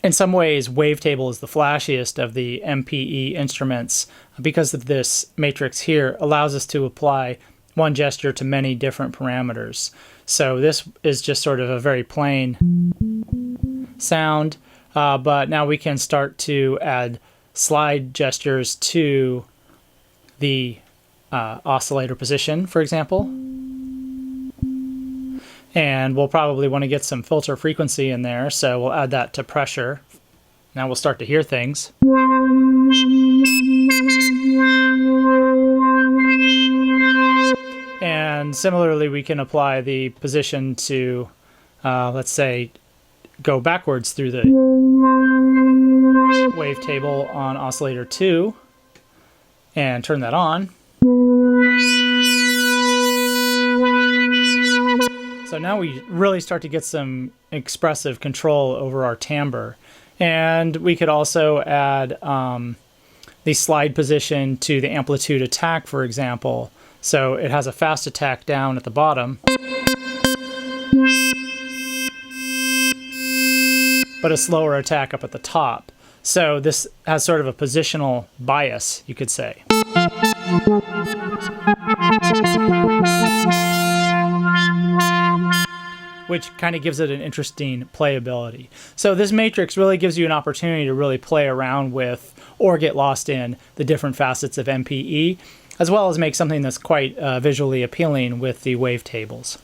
In some ways, Wavetable is the flashiest of the MPE instruments because of this matrix here allows us to apply one gesture to many different parameters. So this is just sort of a very plain sound, but now we can start to add slide gestures to the oscillator position, for example. And we'll probably want to get some filter frequency in there, so we'll add that to pressure. Now we'll start to hear things. And similarly, we can apply the position to, let's say, go backwards through the wavetable on oscillator 2 and turn that on. So now we really start to get some expressive control over our timbre. And we could also add the slide position to the amplitude attack, for example. So it has a fast attack down at the bottom, but a slower attack up at the top. So this has sort of a positional bias, you could say. Which kind of gives it an interesting playability. So this matrix really gives you an opportunity to really play around with or get lost in the different facets of MPE, as well as make something that's quite visually appealing with the wavetables.